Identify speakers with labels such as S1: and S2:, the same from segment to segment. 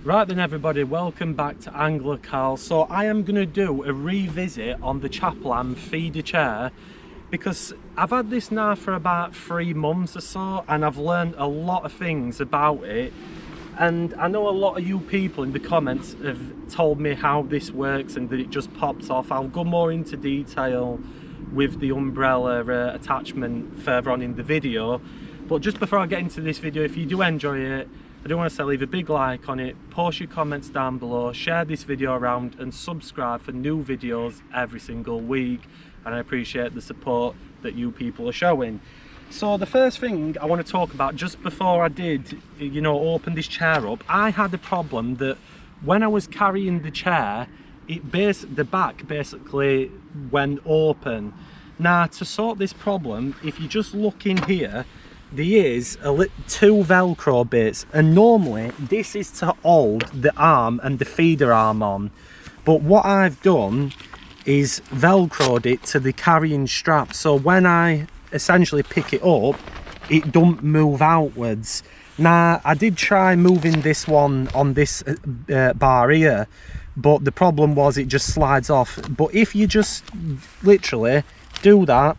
S1: Right then everybody, welcome back to Angler Carl. So I am going to do a revisit on the CAPERLAN feeder chair because I've had this now for about 3 months or so and I've learned a lot of things about it, and I know a lot of you people in the comments have told me how this works and that it just pops off. I'll go more into detail with the umbrella attachment further on in the video, but just before I get into this video, if you do enjoy it, I do want to say leave a big like on it, post your comments down below, share this video around and subscribe for new videos every single week, and I appreciate the support that you people are showing. So the first thing I want to talk about, just before I did, open this chair up, I had a problem that when I was carrying the chair, the back basically went open. Now to sort this problem, if you just look in here, there is two velcro bits, and normally this is to hold the arm and the feeder arm on, but what I've done is velcroed it to the carrying strap, so when I essentially pick it up it don't move outwards. Now I did try moving this one on this bar here, but the problem was it just slides off. But if you just literally do that,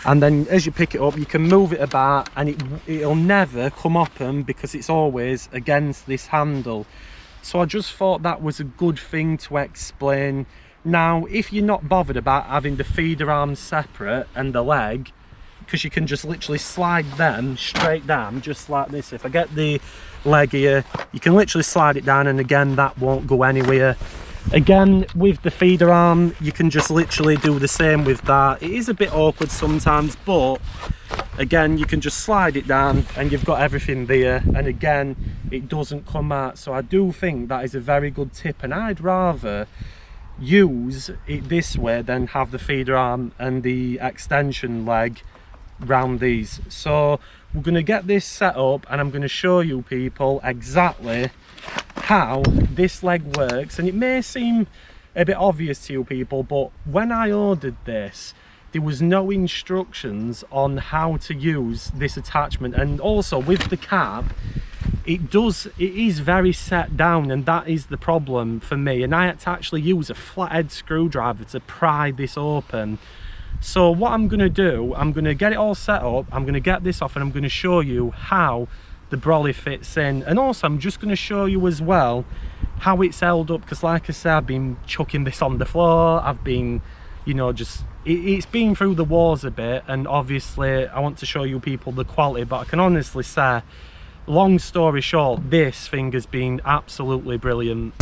S1: and then as you pick it up you can move it about, and it'll never come open because it's always against this handle. So I just thought that was a good thing to explain. Now if you're not bothered about having the feeder arm separate and the leg, because you can just literally slide them straight down just like this. If I get the leg here, you can literally slide it down, and again that won't go anywhere. Again, with the feeder arm you can just literally do the same with that. It is a bit awkward sometimes, but again you can just slide it down and you've got everything there, and again it doesn't come out. So I do think that is a very good tip, and I'd rather use it this way than have the feeder arm and the extension leg round these. So we're going to get this set up and I'm going to show you people exactly how this leg works. And it may seem a bit obvious to you people, but when I ordered this there was no instructions on how to use this attachment, and also with the cap it is very set down, and that is the problem for me, and I had to actually use a flathead screwdriver to pry this open. So what I'm going to do, I'm going to get it all set up, I'm going to get this off, and I'm going to show you how the brolly fits in, and also I'm just going to show you as well how it's held up, because like I said, I've been chucking this on the floor, I've been it's been through the wars a bit, and obviously I want to show you people the quality, but I can honestly say, long story short, this thing has been absolutely brilliant.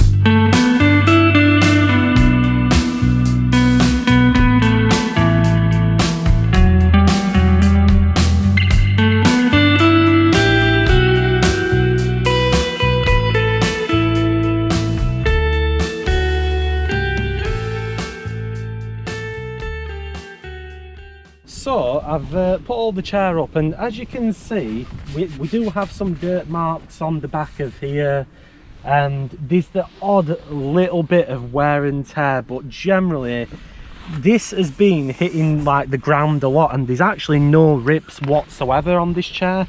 S1: So I've put all the chair up, and as you can see we do have some dirt marks on the back of here, and there's the odd little bit of wear and tear, but generally this has been hitting like the ground a lot, and there's actually no rips whatsoever on this chair.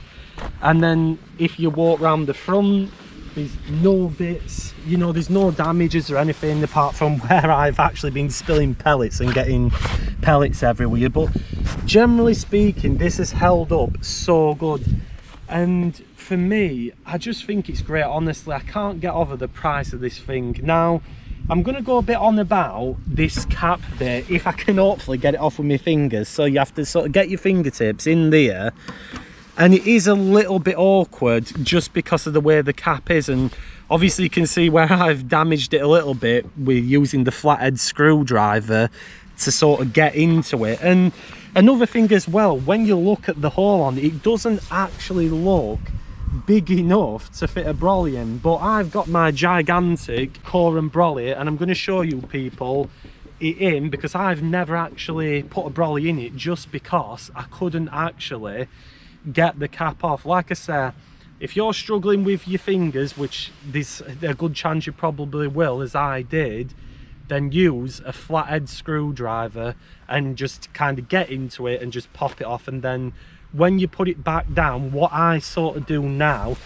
S1: And then if you walk around the front, there's no bits, there's no damages or anything, apart from where I've actually been spilling pellets and getting pellets everywhere. But generally speaking, this has held up so good, and for me I just think it's great. Honestly, I can't get over the price of this thing. Now I'm going to go a bit on about this cap bit, if I can hopefully get it off with my fingers. So you have to sort of get your fingertips in there, and it is a little bit awkward just because of the way the cap is, and obviously you can see where I've damaged it a little bit with using the flathead screwdriver to sort of get into it. And another thing as well, when you look at the hole on it, it doesn't actually look big enough to fit a brolly in, but I've got my gigantic core and brolly, and I'm going to show you people it in, because I've never actually put a brolly in it just because I couldn't actually get the cap off. Like I said, if you're struggling with your fingers, which there's a good chance you probably will, as I did, then use a flathead screwdriver and just kind of get into it and just pop it off. And then when you put it back down, what I sort of do now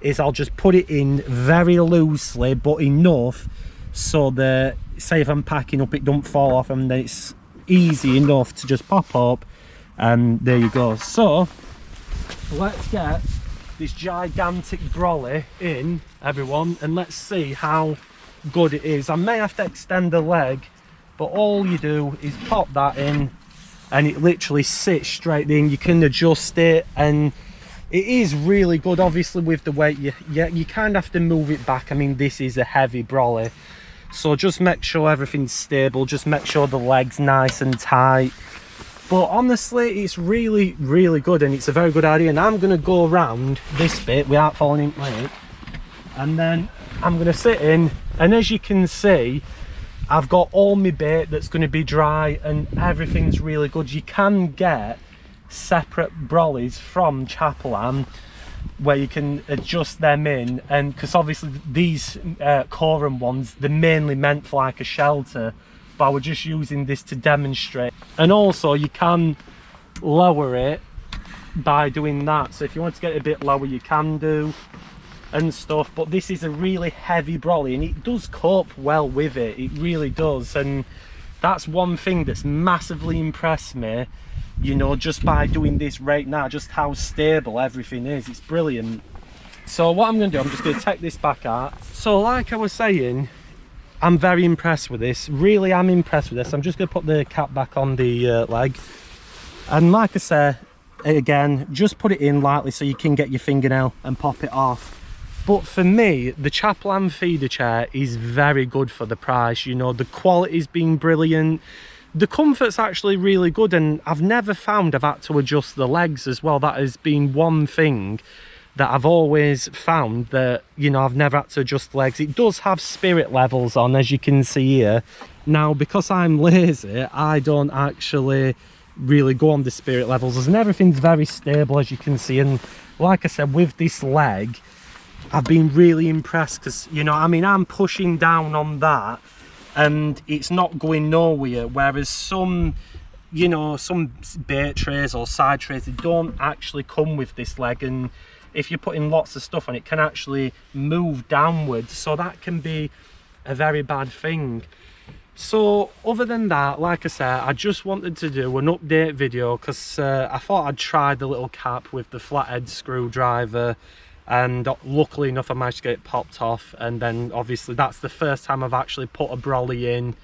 S1: is I'll just put it in very loosely, but enough so that, say if I'm packing up, it don't fall off, and then it's easy enough to just pop up, and there you go. So let's get this gigantic brolly in, everyone, and let's see how good it is. I may have to extend the leg, but all you do is pop that in and it literally sits straight in. You can adjust it, and it is really good. Obviously with the weight, you kind of have to move it back. I mean, this is a heavy brolly, so just make sure everything's stable, just make sure the leg's nice and tight. But honestly, it's really, really good, and it's a very good idea. And I'm going to go around this bit without falling into it, and then I'm going to sit in, and as you can see, I've got all my bait that's going to be dry, and everything's really good. You can get separate brollies from CAPERLAN where you can adjust them in, and because obviously these Coram ones, they're mainly meant for like a shelter, but we're just using this to demonstrate. And also you can lower it by doing that, so if you want to get it a bit lower you can do and stuff. But this is a really heavy brolly, and it does cope well with it, it really does. And that's one thing that's massively impressed me, you know, just by doing this right now, just how stable everything is. It's brilliant. So what I'm going to do, I'm just going to take this back out. So like I was saying, I'm very impressed with this, really am impressed with this. I'm just going to put the cap back on the leg, and like I said again, just put it in lightly so you can get your fingernail and pop it off. But for me, the CAPERLAN feeder chair is very good for the price. You know, the quality's been brilliant, the comfort's actually really good, and I've never found I've had to adjust the legs as well. That has been one thing that I've always found, that, you know, I've never had to adjust the legs. It does have spirit levels on, as you can see here. Now, because I'm lazy, I don't actually really go on the spirit levels, and everything's very stable, as you can see. And like I said, with this leg, I've been really impressed, because, you know, I mean, I'm pushing down on that and it's not going nowhere, whereas some, you know, some bait trays or side trays, they don't actually come with this leg, and if you're putting lots of stuff on, it can actually move downwards, so that can be a very bad thing. So other than that, like I said, I just wanted to do an update video, because I thought I'd try the little cap with the flathead screwdriver, and luckily enough I managed to get it popped off. And then obviously that's the first time I've actually put a brolly in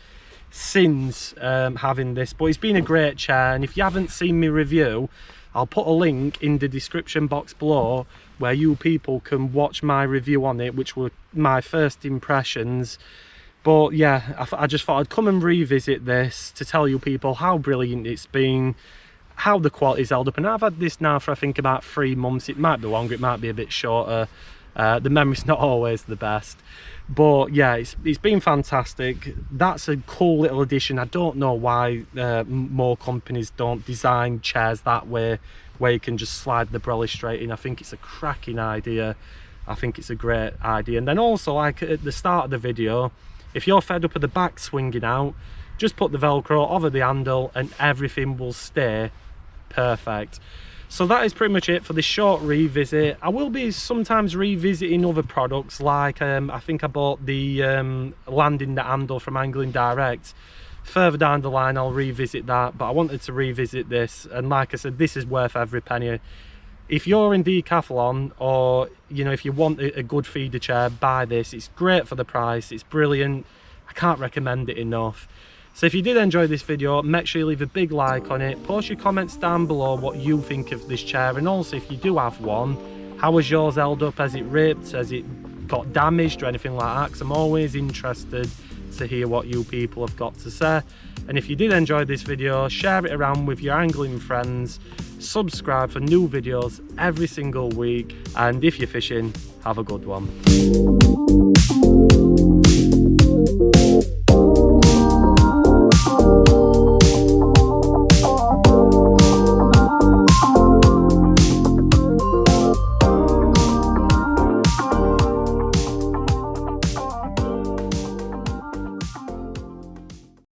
S1: since having this. But it's been a great chair, and if you haven't seen me review, I'll put a link in the description box below where you people can watch my review on it, which were my first impressions. But yeah, I just thought I'd come and revisit this to tell you people how brilliant it's been, how the quality's held up. And I've had this now for I think about 3 months. It might be longer, it might be a bit shorter. The memory's not always the best, but yeah, it's been fantastic. That's a cool little addition. I don't know why more companies don't design chairs that way, where you can just slide the brolly straight in. I think it's a cracking idea. I think it's a great idea. And then also, like at the start of the video, if you're fed up with the back swinging out, just put the Velcro over the handle and everything will stay perfect. So that is pretty much it for this short revisit. I will be sometimes revisiting other products, like I think I bought the landing net handle from Angling Direct. Further down the line I'll revisit that, but I wanted to revisit this, and like I said, this is worth every penny. If you're in decathlon, or you know, if you want a good feeder chair, buy this. It's great for the price, it's brilliant. I can't recommend it enough. So if you did enjoy this video, make sure you leave a big like on it, post your comments down below what you think of this chair, and also if you do have one, how has yours held up? Has it ripped? Has it got damaged or anything like that? Because I'm always interested to hear what you people have got to say. And if you did enjoy this video, share it around with your angling friends, subscribe for new videos every single week, and if you're fishing, have a good one.